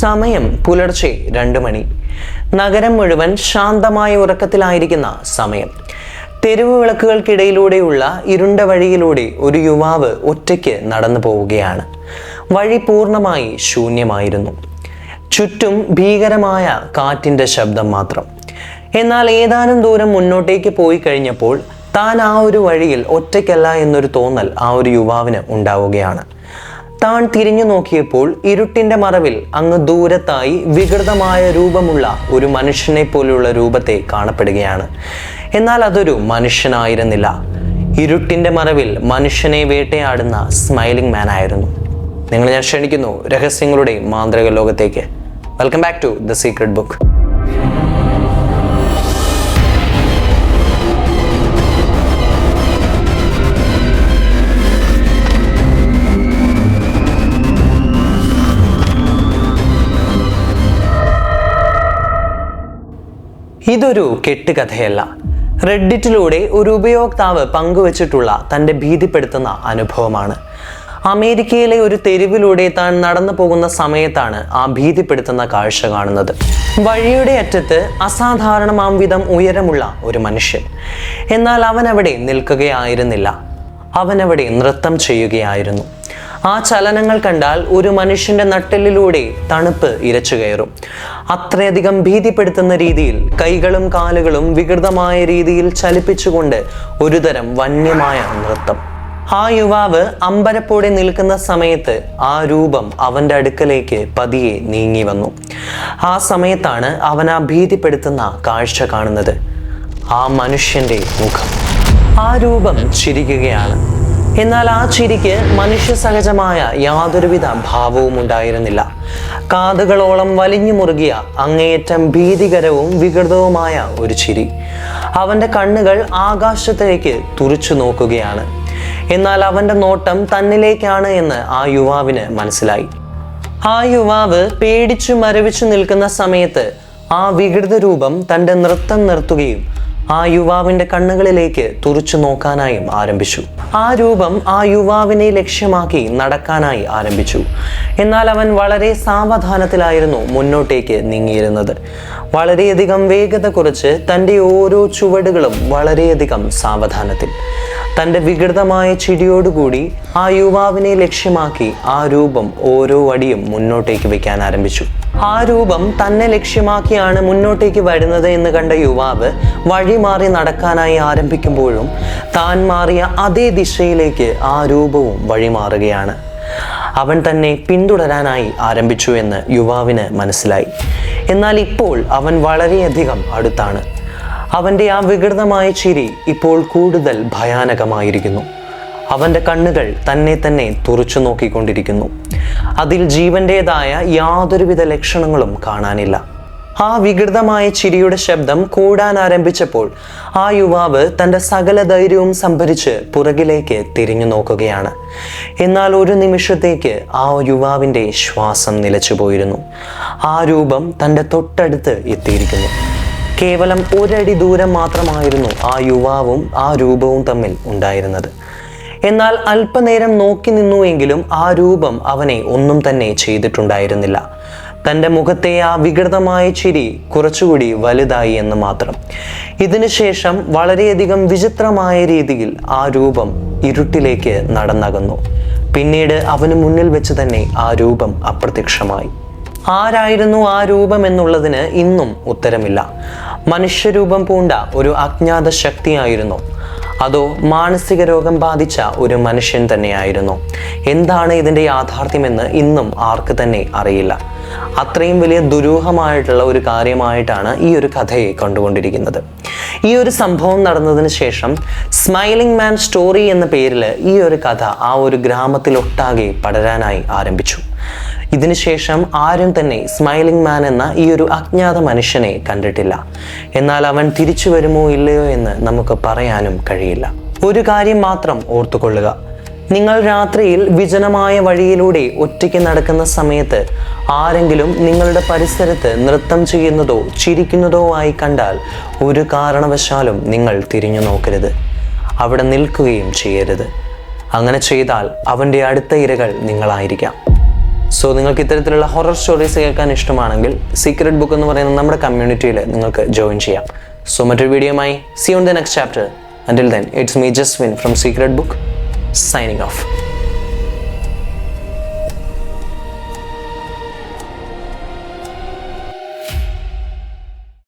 സമയം പുലർച്ചെ 2 മണി. നഗരം മുഴുവൻ ശാന്തമായ ഉറക്കത്തിലായിരിക്കുന്ന സമയം. തെരുവ് വിളക്കുകൾക്കിടയിലൂടെയുള്ള ഇരുണ്ട വഴിയിലൂടെ ഒരു യുവാവ് ഒറ്റയ്ക്ക് നടന്നു പോവുകയാണ്. വഴി പൂർണ്ണമായി ശൂന്യമായിരുന്നു. ചുറ്റും ഭീകരമായ കാറ്റിൻ്റെ ശബ്ദം മാത്രം. എന്നാൽ ഏതാനും ദൂരം മുന്നോട്ടേക്ക് പോയി കഴിഞ്ഞപ്പോൾ താൻ ആ ഒരു വഴിയിൽ ഒറ്റയ്ക്കല്ല എന്നൊരു തോന്നൽ ആ ഒരു യുവാവിന് ഉണ്ടാവുകയാണ്. താൻ തിരിഞ്ഞു നോക്കിയപ്പോൾ ഇരുട്ടിന്റെ മറവിൽ അങ്ങ് ദൂരത്തായി വികൃതമായ രൂപമുള്ള ഒരു മനുഷ്യനെ പോലെയുള്ള രൂപത്തെ കാണപ്പെടുകയാണ്. എന്നാൽ അതൊരു മനുഷ്യനായിരുന്നില്ല. ഇരുട്ടിന്റെ മറവിൽ മനുഷ്യനെ വേട്ടയാടുന്ന സ്മൈലിംഗ് മാൻ ആയിരുന്നു. നിങ്ങൾ ഞാൻ ക്ഷണിക്കുന്നു രഹസ്യങ്ങളുടെ മാന്ത്രിക ലോകത്തേക്ക്. Welcome back to the secret book. ഇതൊരു കെട്ടുകഥയല്ല. റെഡിറ്റിലൂടെ ഒരു ഉപയോക്താവ് പങ്കുവച്ചിട്ടുള്ള തൻ്റെ ഭീതിപ്പെടുത്തുന്ന അനുഭവമാണ്. അമേരിക്കയിലെ ഒരു തെരുവിലൂടെ താൻ നടന്നു പോകുന്ന സമയത്താണ് ആ ഭീതിപ്പെടുത്തുന്ന കാഴ്ച കാണുന്നത്. വഴിയുടെ അറ്റത്ത് അസാധാരണമാം വിധം ഉയരമുള്ള ഒരു മനുഷ്യൻ. എന്നാൽ അവനവിടെ നിൽക്കുകയായിരുന്നില്ല. അവനവിടെ നൃത്തം ചെയ്യുകയായിരുന്നു. ആ ചലനങ്ങൾ കണ്ടാൽ ഒരു മനുഷ്യന്റെ നട്ടെല്ലിലൂടെ തണുപ്പ് ഇരച്ചു കയറും. അത്രയധികം ഭീതിപ്പെടുത്തുന്ന രീതിയിൽ കൈകളും കാലുകളും വികൃതമായ രീതിയിൽ ചലിപ്പിച്ചുകൊണ്ട് ഒരുതരം വന്യമായ നൃത്തം. ആ യുവാവ് അമ്പരപ്പോടെ നിൽക്കുന്ന സമയത്ത് ആ രൂപം അവൻ്റെ അടുക്കലേക്ക് പതിയെ നീങ്ങി വന്നു. ആ സമയത്താണ് അവൻ ആ ഭീതിപ്പെടുത്തുന്ന കാഴ്ച കാണുന്നത്. ആ മനുഷ്യന്റെ മുഖം. ആ രൂപം ചിരിക്കുകയാണ്. എന്നാൽ ആ ചിരിക്ക് മനുഷ്യ സഹജമായ യാതൊരുവിധ ഭാവവും ഉണ്ടായിരുന്നില്ല. കാതുകളോളം വലിഞ്ഞു മുറുകിയ അങ്ങേയറ്റം ഭീതികരവും വികൃതവുമായ ഒരു ചിരി. അവൻ്റെ കണ്ണുകൾ ആകാശത്തേക്ക് തുറിച്ചു നോക്കുകയാണ്. എന്നാൽ അവൻ്റെ നോട്ടം തന്നിലേക്കാണ് എന്ന് ആ യുവാവിന് മനസ്സിലായി. ആ യുവാവ് പേടിച്ചു മരവിച്ചു നിൽക്കുന്ന സമയത്ത് ആ വികൃത രൂപം തൻ്റെ നൃത്തം നിർത്തുകയും ആ യുവാവിൻ്റെ കണ്ണുകളിലേക്ക് തുറിച്ചു നോക്കാനായും ആരംഭിച്ചു. ആ രൂപം ആ യുവാവിനെ ലക്ഷ്യമാക്കി നടക്കാനായി ആരംഭിച്ചു. എന്നാൽ അവൻ വളരെ സാവധാനത്തിലായിരുന്നു മുന്നോട്ടേക്ക് നീങ്ങിയിരുന്നത്. വളരെയധികം വേഗത കുറച്ച് തൻ്റെ ഓരോ ചുവടുകളും വളരെയധികം സാവധാനത്തിൽ. തൻ്റെ വികൃതമായ ചിരിയോടുകൂടി ആ യുവാവിനെ ലക്ഷ്യമാക്കി ആ രൂപം ഓരോ അടിയും മുന്നോട്ടേക്ക് വയ്ക്കാൻ ആരംഭിച്ചു. ആ രൂപം തന്നെ ലക്ഷ്യമാക്കിയാണ് മുന്നോട്ടേക്ക് വരുന്നത് എന്ന് കണ്ട യുവാവ് വഴി മാറി നടക്കാനായി ആരംഭിക്കുമ്പോഴും താൻ മാറിയ അതേ ദിശയിലേക്ക് ആ രൂപവും വഴിമാറുകയാണ്. അവൻ തന്നെ പിന്തുടരാനായി ആരംഭിച്ചു എന്ന് യുവാവിന് മനസ്സിലായി. എന്നാൽ ഇപ്പോൾ അവൻ വളരെയധികം അടുത്താണ്. അവൻ്റെ ആ വികൃതമായ ചിരി ഇപ്പോൾ കൂടുതൽ ഭയാനകമായിരിക്കുന്നു. അവൻ്റെ കണ്ണുകൾ തന്നെ തുറച്ചു നോക്കിക്കൊണ്ടിരിക്കുന്നു. അതിൽ ജീവൻ്റെതായ യാതൊരുവിധ ലക്ഷണങ്ങളും കാണാനില്ല. ആ വികൃതമായ ചിരിയുടെ ശബ്ദം കൂടാൻ ആരംഭിച്ചപ്പോൾ ആ യുവാവ് തൻ്റെ സകല ധൈര്യവും സംഭരിച്ച് പുറകിലേക്ക് തിരിഞ്ഞു നോക്കുകയാണ്. എന്നാൽ ഒരു നിമിഷത്തേക്ക് ആ യുവാവിൻ്റെ ശ്വാസം നിലച്ചുപോയിരുന്നു. ആ രൂപം തൻ്റെ തൊട്ടടുത്ത് എത്തിയിരിക്കുന്നു. കേവലം 1 അടി ദൂരം മാത്രമായിരുന്നു ആ യുവാവും ആ രൂപവും തമ്മിൽ ഉണ്ടായിരുന്നത്. എന്നാൽ അല്പനേരം നോക്കി നിന്നുവെങ്കിലും ആ രൂപം അവനെ ഒന്നും തന്നെ ചെയ്തിട്ടുണ്ടായിരുന്നില്ല. തൻ്റെ മുഖത്തെ ആ വികൃതമായ ചിരി കുറച്ചുകൂടി വലുതായി എന്ന് മാത്രം. ഇതിനുശേഷം വളരെയധികം വിചിത്രമായ രീതിയിൽ ആ രൂപം ഇരുട്ടിലേക്ക് നടന്നകന്നു. പിന്നീട് അവന് മുന്നിൽ വെച്ച് തന്നെ ആ രൂപം അപ്രത്യക്ഷമായി. ആരായിരുന്നു ആ രൂപം എന്നുള്ളതിന് ഇന്നും ഉത്തരമില്ല. മനുഷ്യരൂപം പൂണ്ട ഒരു അജ്ഞാത ശക്തിയായിരുന്നു, അതോ മാനസിക രോഗം ബാധിച്ച ഒരു മനുഷ്യൻ തന്നെയായിരുന്നു? എന്താണ് ഇതിൻ്റെ യാഥാർത്ഥ്യമെന്ന് ഇന്നും ആർക്ക് തന്നെ അറിയില്ല. അത്രയും വലിയ ദുരൂഹമായിട്ടുള്ള ഒരു കാര്യമായിട്ടാണ് ഈ ഒരു കഥയെ കണ്ടുകൊണ്ടിരിക്കുന്നത്. ഈ ഒരു സംഭവം നടന്നതിന് ശേഷം സ്മൈലിംഗ് മാൻ സ്റ്റോറി എന്ന പേരിൽ ഈ ഒരു കഥ ആ ഒരു ഗ്രാമത്തിലൊട്ടാകെ പടരാനായി ആരംഭിച്ചു. ഇതിനുശേഷം ആരും തന്നെ സ്മൈലിംഗ് മാൻ എന്ന ഈ ഒരു അജ്ഞാത മനുഷ്യനെ കണ്ടിട്ടില്ല. എന്നാൽ അവൻ തിരിച്ചു വരുമോ ഇല്ലയോ എന്ന് നമുക്ക് പറയാനും കഴിയില്ല. ഒരു കാര്യം മാത്രം ഓർത്തുകൊള്ളുക. നിങ്ങൾ രാത്രിയിൽ വിജനമായ വഴിയിലൂടെ ഒറ്റയ്ക്ക് നടക്കുന്ന സമയത്ത് ആരെങ്കിലും നിങ്ങളുടെ പരിസരത്ത് നൃത്തം ചെയ്യുന്നതോ ചിരിക്കുന്നതോ ആയി കണ്ടാൽ ഒരു കാരണവശാലും നിങ്ങൾ തിരിഞ്ഞു നോക്കരുത്. അവിടെ നിൽക്കുകയും ചെയ്യരുത്. അങ്ങനെ ചെയ്താൽ അവൻ്റെ അടുത്ത ഇരകൾ നിങ്ങളായിരിക്കാം. സോ നിങ്ങൾക്ക് ഇത്തരത്തിലുള്ള ഹൊറർ സ്റ്റോറീസ് കേൾക്കാൻ ഇഷ്ടമാണെങ്കിൽ സീക്രട്ട് ബുക്ക് എന്ന് പറയുന്ന നമ്മുടെ കമ്മ്യൂണിറ്റിയിൽ നിങ്ങൾക്ക് ജോയിൻ ചെയ്യാം. സോ മറ്റൊരു വീഡിയോയുമായി see on the next chapter. Until then, it's me Jaswin from Secret Book, signing off.